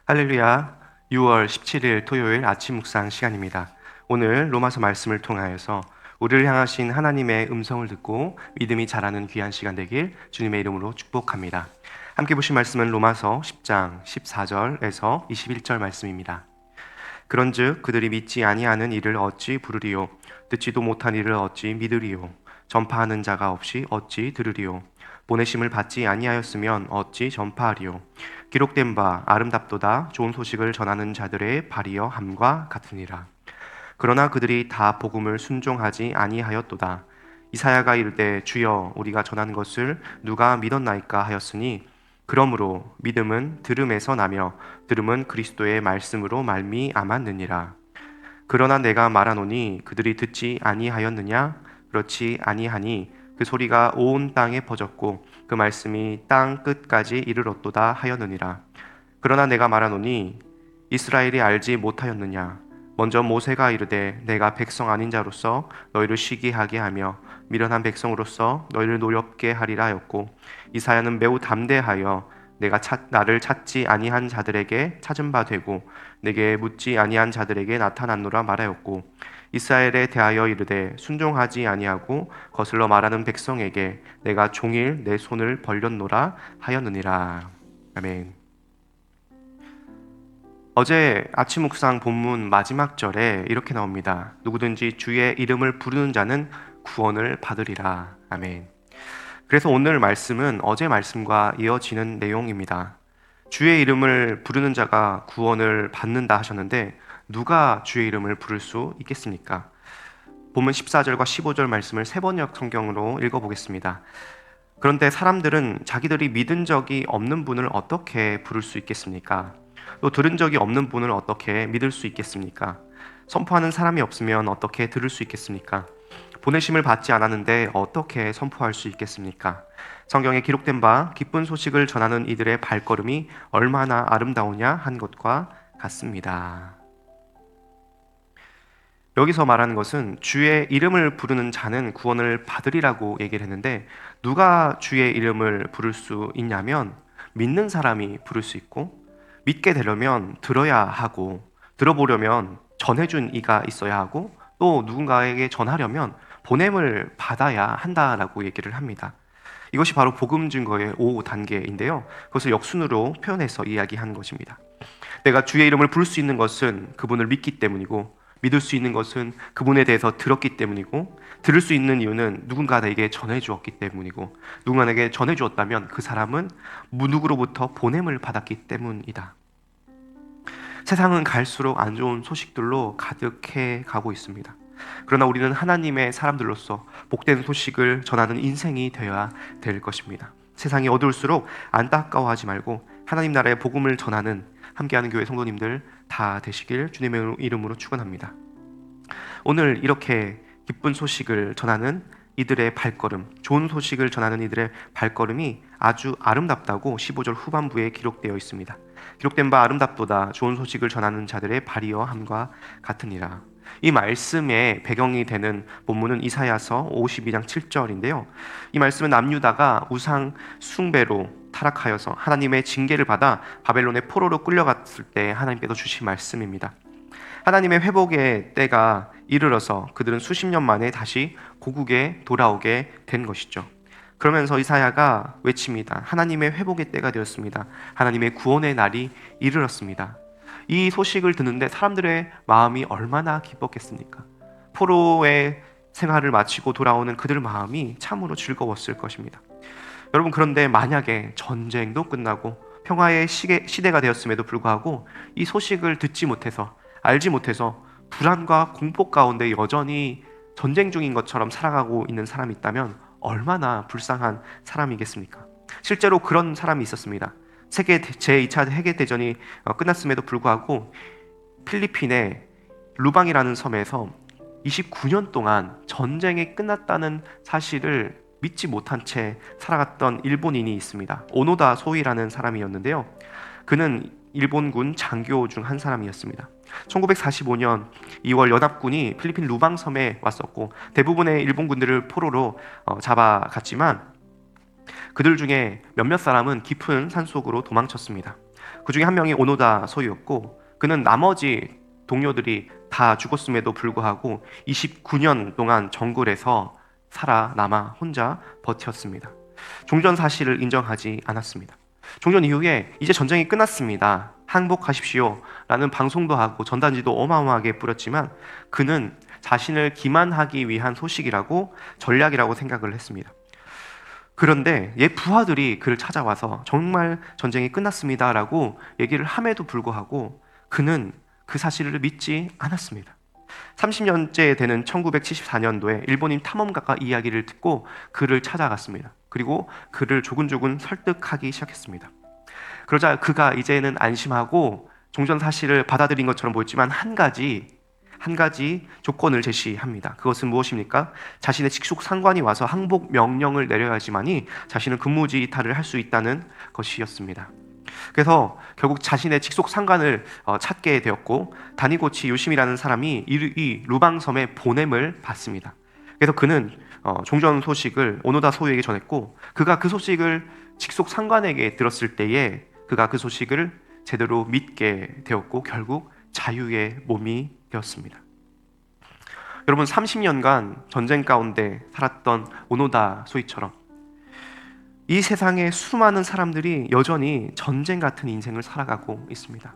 할렐루야. 6월 17일 토요일 아침 묵상 시간입니다. 오늘 로마서 말씀을 통하여서 우리를 향하신 하나님의 음성을 듣고 믿음이 자라는 귀한 시간 되길 주님의 이름으로 축복합니다. 함께 보신 말씀은 로마서 10장 14절에서 21절 말씀입니다. 그런즉 그들이 믿지 아니하는 이를 어찌 부르리요? 듣지도 못한 이를 어찌 믿으리요? 전파하는 자가 없이 어찌 들으리요? 보내심을 받지 아니하였으면 어찌 전파하리요? 기록된 바 아름답도다 좋은 소식을 전하는 자들의 발이여 함과 같으니라. 그러나 그들이 다 복음을 순종하지 아니하였도다. 이사야가 이르되 주여 우리가 전하는 것을 누가 믿었나이까 하였으니 그러므로 믿음은 들음에서 나며 들음은 그리스도의 말씀으로 말미암았느니라. 그러나 내가 말하노니 그들이 듣지 아니하였느냐? 그렇지 아니하니 그 소리가 온 땅에 퍼졌고 그 말씀이 땅 끝까지 이르렀도다 하였느니라. 그러나 내가 말하노니 이스라엘이 알지 못하였느냐? 먼저 모세가 이르되 내가 백성 아닌 자로서 너희를 시기하게 하며 미련한 백성으로서 너희를 노엽게 하리라 하였고, 이사야는 매우 담대하여 내가 나를 찾지 아니한 자들에게 찾은 바 되고 내게 묻지 아니한 자들에게 나타났노라 말하였고, 이스라엘에 대하여 이르되 순종하지 아니하고 거슬러 말하는 백성에게 내가 종일 내 손을 벌렸노라 하였느니라. 아멘. 어제 아침 묵상 본문 마지막 절에 이렇게 나옵니다. 누구든지 주의 이름을 부르는 자는 구원을 받으리라. 아멘. 그래서 오늘 말씀은 어제 말씀과 이어지는 내용입니다. 주의 이름을 부르는 자가 구원을 받는다 하셨는데 누가 주의 이름을 부를 수 있겠습니까? 본문 14절과 15절 말씀을 세 번역 성경으로 읽어보겠습니다. 그런데 사람들은 자기들이 믿은 적이 없는 분을 어떻게 부를 수 있겠습니까? 또 들은 적이 없는 분을 어떻게 믿을 수 있겠습니까? 선포하는 사람이 없으면 어떻게 들을 수 있겠습니까? 보내심을 받지 않았는데 어떻게 선포할 수 있겠습니까? 성경에 기록된 바 기쁜 소식을 전하는 이들의 발걸음이 얼마나 아름다우냐 한 것과 같습니다. 여기서 말하는 것은 주의 이름을 부르는 자는 구원을 받으리라고 얘기를 했는데, 누가 주의 이름을 부를 수 있냐면 믿는 사람이 부를 수 있고, 믿게 되려면 들어야 하고, 들어보려면 전해준 이가 있어야 하고, 또 누군가에게 전하려면 보냄을 받아야 한다라고 얘기를 합니다. 이것이 바로 복음 증거의 5단계인데요. 그것을 역순으로 표현해서 이야기한 것입니다. 내가 주의 이름을 부를 수 있는 것은 그분을 믿기 때문이고, 믿을 수 있는 것은 그분에 대해서 들었기 때문이고, 들을 수 있는 이유는 누군가에게 전해주었기 때문이고, 누군가에게 전해주었다면 그 사람은 누구로부터 보냄을 받았기 때문이다. 세상은 갈수록 안 좋은 소식들로 가득해 가고 있습니다. 그러나 우리는 하나님의 사람들로서 복된 소식을 전하는 인생이 되어야 될 것입니다. 세상이 어두울수록 안타까워하지 말고 하나님 나라의 복음을 전하는 함께하는 교회 성도님들 다 되시길 주님의 이름으로 축원합니다. 오늘 이렇게 기쁜 소식을 전하는 이들의 발걸음, 좋은 소식을 전하는 이들의 발걸음이 아주 아름답다고 15절 후반부에 기록되어 있습니다. 기록된 바 아름답도다 좋은 소식을 전하는 자들의 발이여 함과 같으니라. 이 말씀의 배경이 되는 본문은 이사야서 52장 7절인데요. 이 말씀은 남유다가 우상 숭배로 타락하여서 하나님의 징계를 받아 바벨론의 포로로 끌려갔을 때 하나님께서 주신 말씀입니다. 하나님의 회복의 때가 이르러서 그들은 수십 년 만에 다시 고국에 돌아오게 된 것이죠. 그러면서 이사야가 외칩니다. 하나님의 회복의 때가 되었습니다. 하나님의 구원의 날이 이르렀습니다. 이 소식을 듣는데 사람들의 마음이 얼마나 기뻤겠습니까? 포로의 생활을 마치고 돌아오는 그들 마음이 참으로 즐거웠을 것입니다. 여러분, 그런데 만약에 전쟁도 끝나고 평화의 시대가 되었음에도 불구하고 이 소식을 듣지 못해서, 알지 못해서 불안과 공포 가운데 여전히 전쟁 중인 것처럼 살아가고 있는 사람이 있다면 얼마나 불쌍한 사람이겠습니까? 실제로 그런 사람이 있었습니다. 세계 제2차 세계대전이 끝났음에도 불구하고 필리핀의 루방이라는 섬에서 29년 동안 전쟁이 끝났다는 사실을 믿지 못한 채 살아갔던 일본인이 있습니다. 오노다 소이라는 사람이었는데요. 그는 일본군 장교 중 한 사람이었습니다. 1945년 2월 연합군이 필리핀 루방 섬에 왔었고 대부분의 일본군들을 포로로 잡아갔지만 그들 중에 몇몇 사람은 깊은 산속으로 도망쳤습니다. 그 중에 한 명이 오노다 소유였고, 그는 나머지 동료들이 다 죽었음에도 불구하고 29년 동안 정글에서 살아남아 혼자 버텼습니다. 종전 사실을 인정하지 않았습니다. 종전 이후에 이제 전쟁이 끝났습니다, 항복하십시오 라는 방송도 하고 전단지도 어마어마하게 뿌렸지만 그는 자신을 기만하기 위한 소식이라고, 전략이라고 생각을 했습니다. 그런데 옛 부하들이 그를 찾아와서 정말 전쟁이 끝났습니다 라고 얘기를 함에도 불구하고 그는 그 사실을 믿지 않았습니다. 30년째 되는 1974년도에 일본인 탐험가가 이야기를 듣고 그를 찾아갔습니다. 그리고 그를 조근조근 설득하기 시작했습니다. 그러자 그가 이제는 안심하고 종전 사실을 받아들인 것처럼 보였지만 한 가지 조건을 제시합니다. 그것은 무엇입니까? 자신의 직속 상관이 와서 항복 명령을 내려야지만이 자신은 근무지 이탈을 할 수 있다는 것이었습니다. 그래서 결국 자신의 직속 상관을 찾게 되었고, 다니고치 요심이라는 사람이 이 루방섬에 보냄을 받습니다. 그래서 그는 종전 소식을 오노다 소유에게 전했고, 그가 그 소식을 직속 상관에게 들었을 때에 그가 그 소식을 제대로 믿게 되었고 결국 자유의 몸이 되었습니다. 여러분, 30년간 전쟁 가운데 살았던 오노다 소이처럼 이 세상에 수많은 사람들이 여전히 전쟁 같은 인생을 살아가고 있습니다.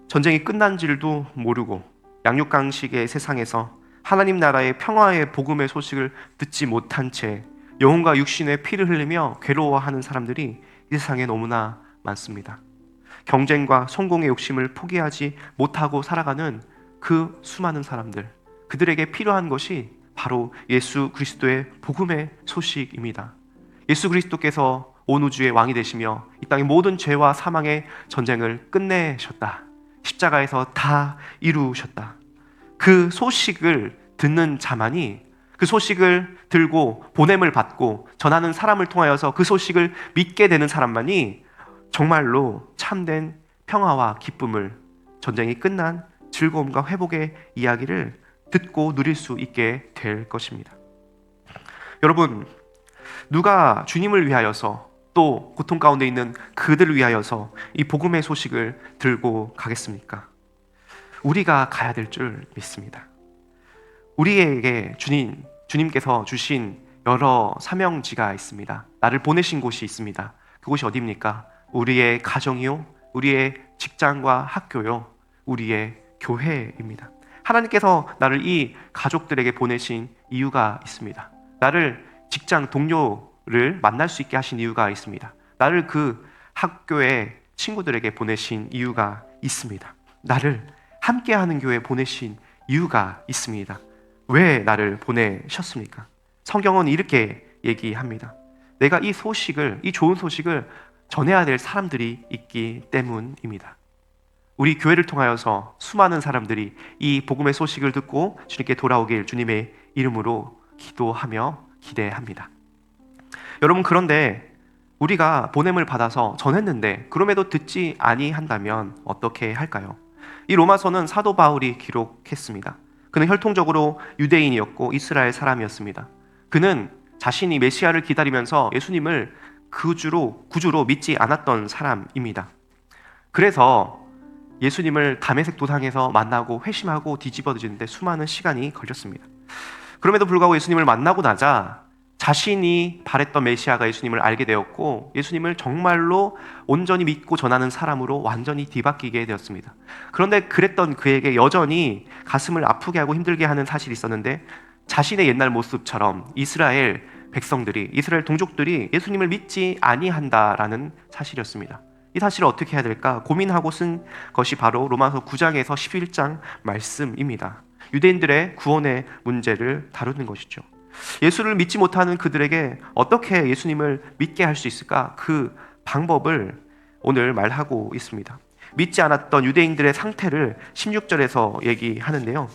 전쟁이 끝난 줄도 모르고 양육강식의 세상에서 하나님 나라의 평화의 복음의 소식을 듣지 못한 채 영혼과 육신의 피를 흘리며 괴로워하는 사람들이 이 세상에 너무나 많습니다. 경쟁과 성공의 욕심을 포기하지 못하고 살아가는 그 수많은 사람들, 그들에게 필요한 것이 바로 예수 그리스도의 복음의 소식입니다. 예수 그리스도께서 온 우주의 왕이 되시며 이 땅의 모든 죄와 사망의 전쟁을 끝내셨다. 십자가에서 다 이루셨다. 그 소식을 듣는 자만이, 그 소식을 들고 보냄을 받고 전하는 사람을 통하여서 그 소식을 믿게 되는 사람만이 정말로 참된 평화와 기쁨을, 전쟁이 끝난 즐거움과 회복의 이야기를 듣고 누릴 수 있게 될 것입니다. 여러분, 누가 주님을 위하여서 또 고통 가운데 있는 그들을 위하여서 이 복음의 소식을 들고 가겠습니까? 우리가 가야 될 줄 믿습니다. 우리에게 주님께서 주신 여러 사명지가 있습니다. 나를 보내신 곳이 있습니다. 그곳이 어디입니까? 우리의 가정이요, 우리의 직장과 학교요, 우리의 교회입니다. 하나님께서 나를 이 가족들에게 보내신 이유가 있습니다. 나를 직장 동료를 만날 수 있게 하신 이유가 있습니다. 나를 그 학교의 친구들에게 보내신 이유가 있습니다. 나를 함께하는 교회에 보내신 이유가 있습니다. 왜 나를 보내셨습니까? 성경은 이렇게 얘기합니다. 내가 이 좋은 소식을 전해야 될 사람들이 있기 때문입니다. 우리 교회를 통하여서 수많은 사람들이 이 복음의 소식을 듣고 주님께 돌아오길 주님의 이름으로 기도하며 기대합니다. 여러분, 그런데 우리가 보냄을 받아서 전했는데 그럼에도 듣지 아니한다면 어떻게 할까요? 이 로마서는 사도 바울이 기록했습니다. 그는 혈통적으로 유대인이었고 이스라엘 사람이었습니다. 그는 자신이 메시아를 기다리면서 예수님을 구주로 믿지 않았던 사람입니다. 그래서 예수님을 다메섹 도상에서 만나고 회심하고 뒤집어지는데 수많은 시간이 걸렸습니다. 그럼에도 불구하고 예수님을 만나고 나자 자신이 바랬던 메시아가 예수님을 알게 되었고 예수님을 정말로 온전히 믿고 전하는 사람으로 완전히 뒤바뀌게 되었습니다. 그런데 그랬던 그에게 여전히 가슴을 아프게 하고 힘들게 하는 사실이 있었는데, 자신의 옛날 모습처럼 이스라엘 백성들이, 이스라엘 동족들이 예수님을 믿지 아니한다라는 사실이었습니다. 이 사실을 어떻게 해야 될까 고민하고 쓴 것이 바로 로마서 9장에서 11장 말씀입니다. 유대인들의 구원의 문제를 다루는 것이죠. 예수를 믿지 못하는 그들에게 어떻게 예수님을 믿게 할 수 있을까? 그 방법을 오늘 말하고 있습니다. 믿지 않았던 유대인들의 상태를 16절에서 얘기하는데요.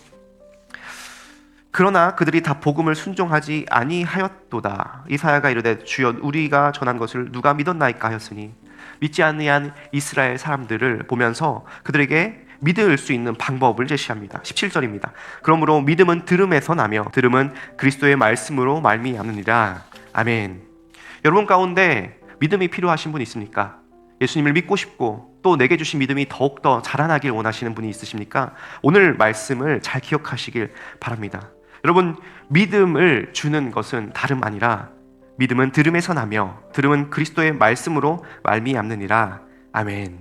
그러나 그들이 다 복음을 순종하지 아니하였도다. 이사야가 이르되 주여 우리가 전한 것을 누가 믿었나이까 하였으니, 믿지 아니한 이스라엘 사람들을 보면서 그들에게 믿을 수 있는 방법을 제시합니다. 17절입니다. 그러므로 믿음은 들음에서 나며 들음은 그리스도의 말씀으로 말미암느니라. 아멘. 여러분 가운데 믿음이 필요하신 분 있습니까? 예수님을 믿고 싶고 또 내게 주신 믿음이 더욱더 자라나길 원하시는 분이 있으십니까? 오늘 말씀을 잘 기억하시길 바랍니다. 여러분, 믿음을 주는 것은 다름 아니라 믿음은 들음에서 나며 들음은 그리스도의 말씀으로 말미암느니라. 아멘.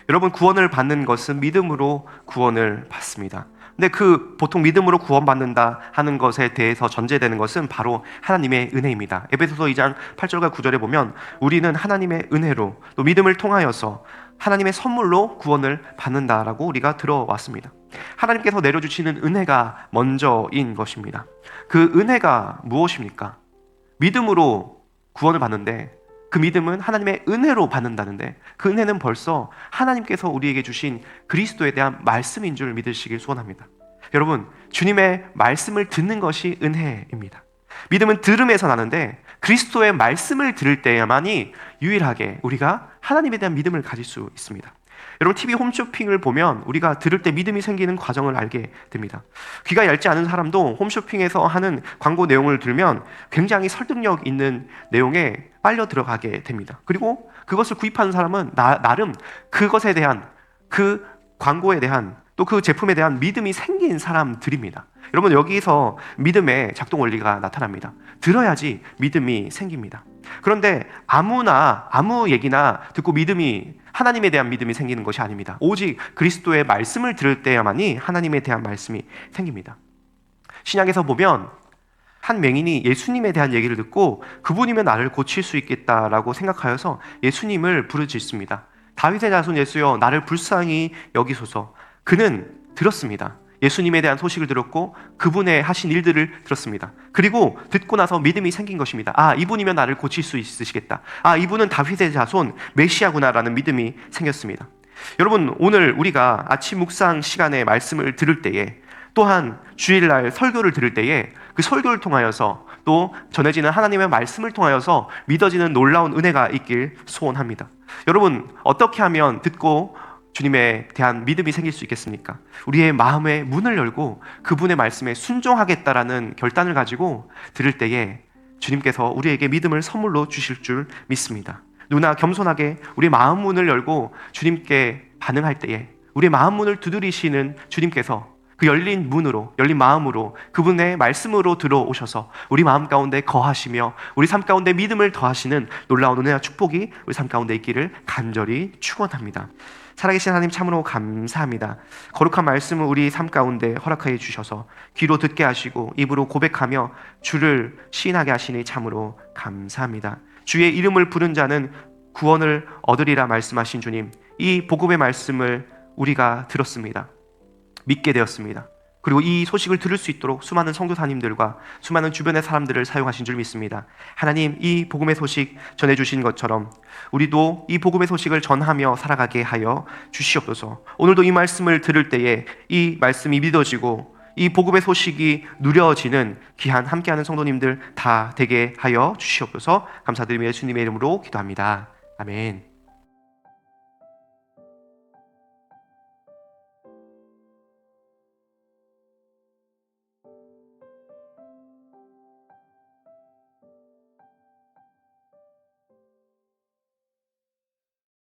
여러분, 구원을 받는 것은 믿음으로 구원을 받습니다. 근데 보통 믿음으로 구원받는다 하는 것에 대해서 전제되는 것은 바로 하나님의 은혜입니다. 에베소서 2장 8절과 9절에 보면 우리는 하나님의 은혜로 또 믿음을 통하여서 하나님의 선물로 구원을 받는다라고 우리가 들어왔습니다. 하나님께서 내려주시는 은혜가 먼저인 것입니다. 그 은혜가 무엇입니까? 믿음으로 구원을 받는데 그 믿음은 하나님의 은혜로 받는다는데 그 은혜는 벌써 하나님께서 우리에게 주신 그리스도에 대한 말씀인 줄 믿으시길 소원합니다. 여러분, 주님의 말씀을 듣는 것이 은혜입니다. 믿음은 들음에서 나는데 그리스도의 말씀을 들을 때야만이 유일하게 우리가 하나님에 대한 믿음을 가질 수 있습니다. 여러분, TV 홈쇼핑을 보면 우리가 들을 때 믿음이 생기는 과정을 알게 됩니다. 귀가 얇지 않은 사람도 홈쇼핑에서 하는 광고 내용을 들으면 굉장히 설득력 있는 내용에 빨려 들어가게 됩니다. 그리고 그것을 구입하는 사람은 나름 그것에 대한, 그 광고에 대한, 또 그 제품에 대한 믿음이 생긴 사람들입니다. 여러분, 여기서 믿음의 작동 원리가 나타납니다. 들어야지 믿음이 생깁니다. 그런데 아무 얘기나 듣고 하나님에 대한 믿음이 생기는 것이 아닙니다. 오직 그리스도의 말씀을 들을 때야만이 하나님에 대한 말씀이 생깁니다. 신약에서 보면 한 맹인이 예수님에 대한 얘기를 듣고 그분이면 나를 고칠 수 있겠다라고 생각하여서 예수님을 부르짖습니다. 다윗의 자손 예수여, 나를 불쌍히 여기소서. 그는 들었습니다. 예수님에 대한 소식을 들었고 그분의 하신 일들을 들었습니다. 그리고 듣고 나서 믿음이 생긴 것입니다. 아, 이분이면 나를 고칠 수 있으시겠다. 아, 이분은 다윗의 자손 메시아구나라는 믿음이 생겼습니다. 여러분, 오늘 우리가 아침 묵상 시간에 말씀을 들을 때에, 또한 주일날 설교를 들을 때에 그 설교를 통하여서 또 전해지는 하나님의 말씀을 통하여서 믿어지는 놀라운 은혜가 있길 소원합니다. 여러분, 어떻게 하면 듣고 주님에 대한 믿음이 생길 수 있겠습니까? 우리의 마음의 문을 열고 그분의 말씀에 순종하겠다라는 결단을 가지고 들을 때에 주님께서 우리에게 믿음을 선물로 주실 줄 믿습니다. 누구나 겸손하게 우리의 마음 문을 열고 주님께 반응할 때에 우리의 마음 문을 두드리시는 주님께서 그 열린 문으로, 열린 마음으로 그분의 말씀으로 들어오셔서 우리 마음 가운데 거하시며 우리 삶 가운데 믿음을 더하시는 놀라운 은혜와 축복이 우리 삶 가운데 있기를 간절히 축원합니다. 살아계신 하나님, 참으로 감사합니다. 거룩한 말씀을 우리 삶 가운데 허락하여 주셔서 귀로 듣게 하시고 입으로 고백하며 주를 시인하게 하시니 참으로 감사합니다. 주의 이름을 부른 자는 구원을 얻으리라 말씀하신 주님, 이 복음의 말씀을 우리가 들었습니다. 믿게 되었습니다. 그리고 이 소식을 들을 수 있도록 수많은 선교사님들과 수많은 주변의 사람들을 사용하신 줄 믿습니다. 하나님, 이 복음의 소식 전해주신 것처럼 우리도 이 복음의 소식을 전하며 살아가게 하여 주시옵소서. 오늘도 이 말씀을 들을 때에 이 말씀이 믿어지고 이 복음의 소식이 누려지는 귀한 함께하는 성도님들 다 되게 하여 주시옵소서. 감사드리며 예수님의 이름으로 기도합니다. 아멘.